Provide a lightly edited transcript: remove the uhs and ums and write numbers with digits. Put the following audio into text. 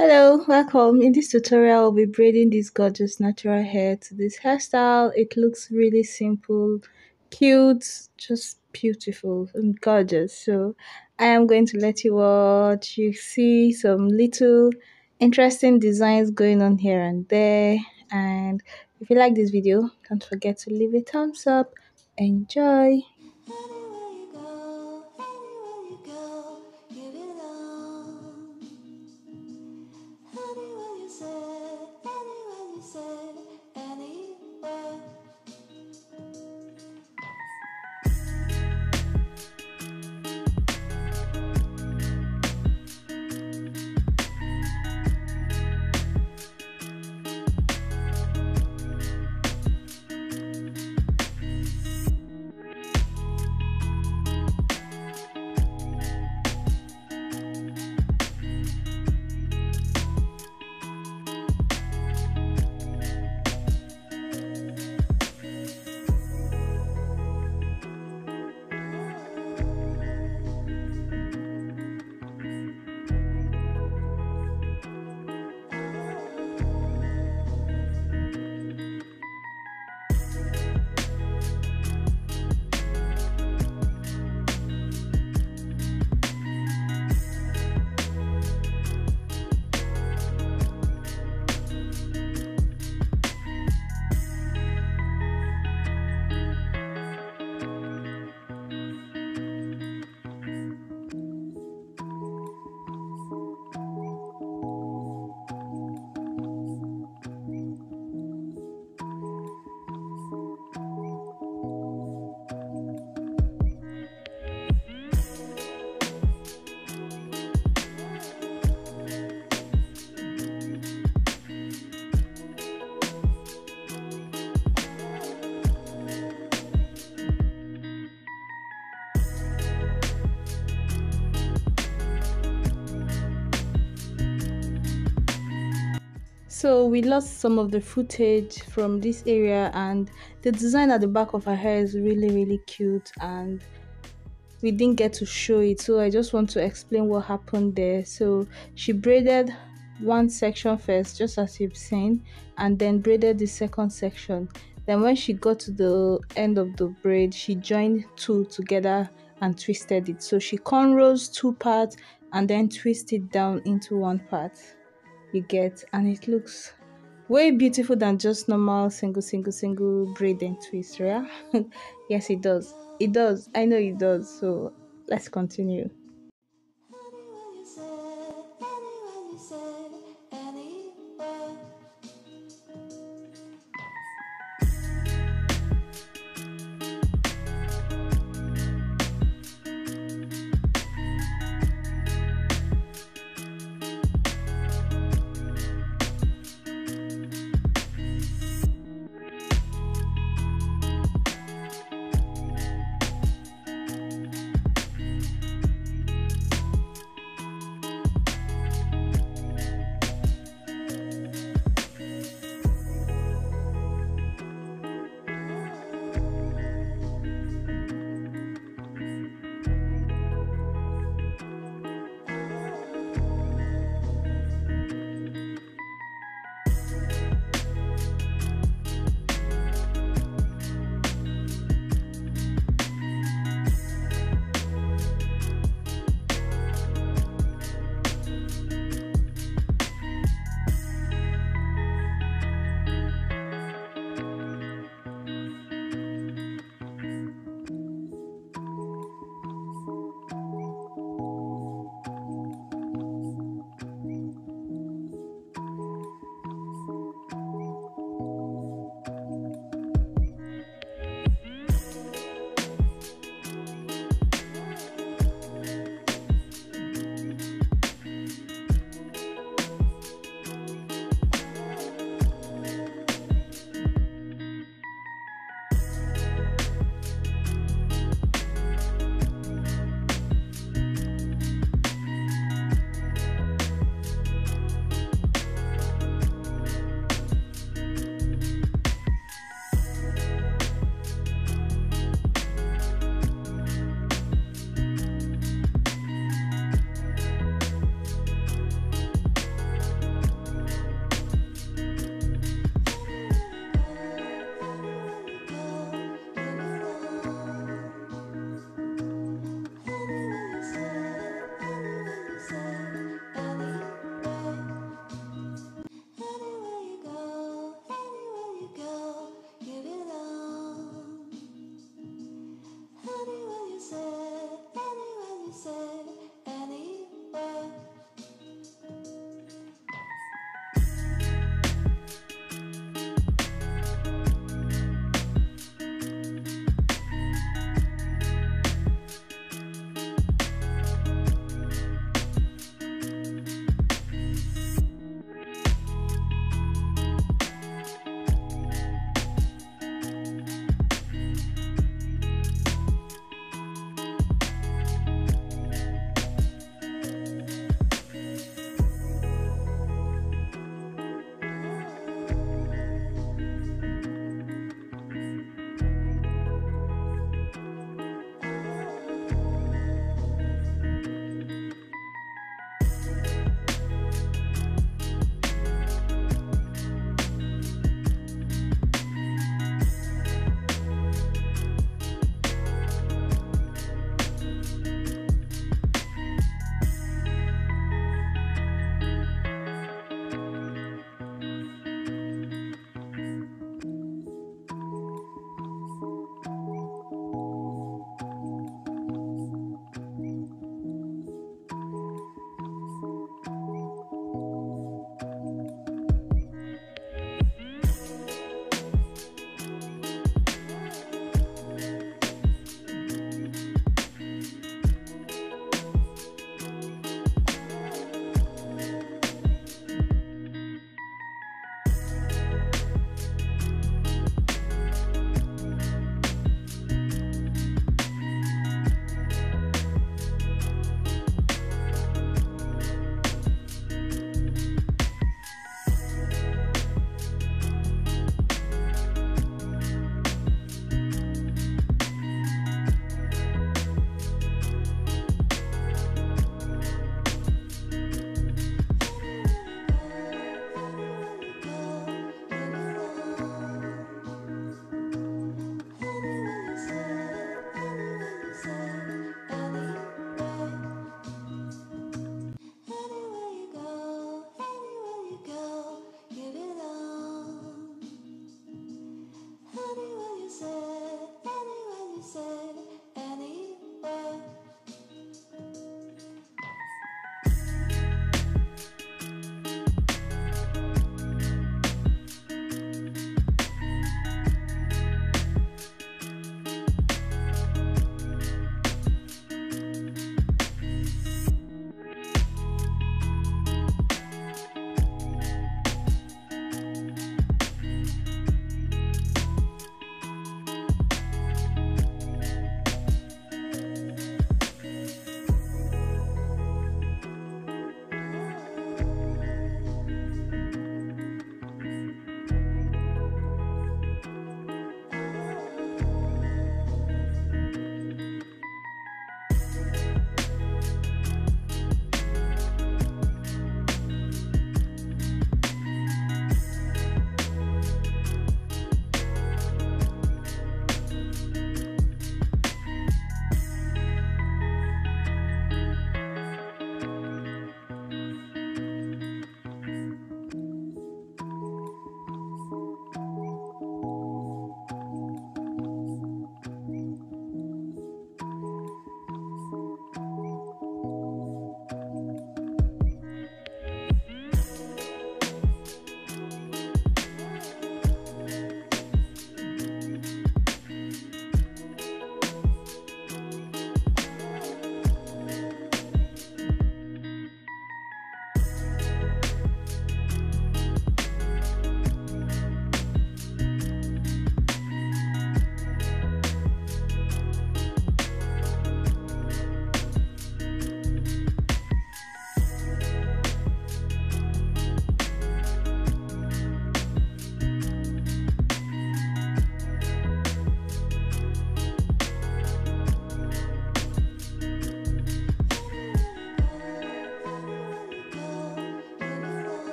Hello, welcome. In this tutorial, I'll be braiding this gorgeous natural hair to this hairstyle. It looks really simple, cute, just beautiful and gorgeous. So I am going to let you watch. You see some little interesting designs going on here and there. And if you like this video, don't forget to leave a thumbs up. Enjoy. Anywhere you go, anywhere you go, you belong. Anywhere you say, anywhere. So we lost some of the footage from this area, and the design at the back of her hair is really cute, and we didn't get to show it, so I just want to explain what happened there. So she braided one section first, just as you've seen, and then braided the second section. Then when she got to the end of the braid, she joined two together and twisted it. So she cornrows two parts and then twist it down into one part, you get, and it looks way beautiful than just normal single braid and twist, yeah. Yes, it does, I know it does. So let's continue.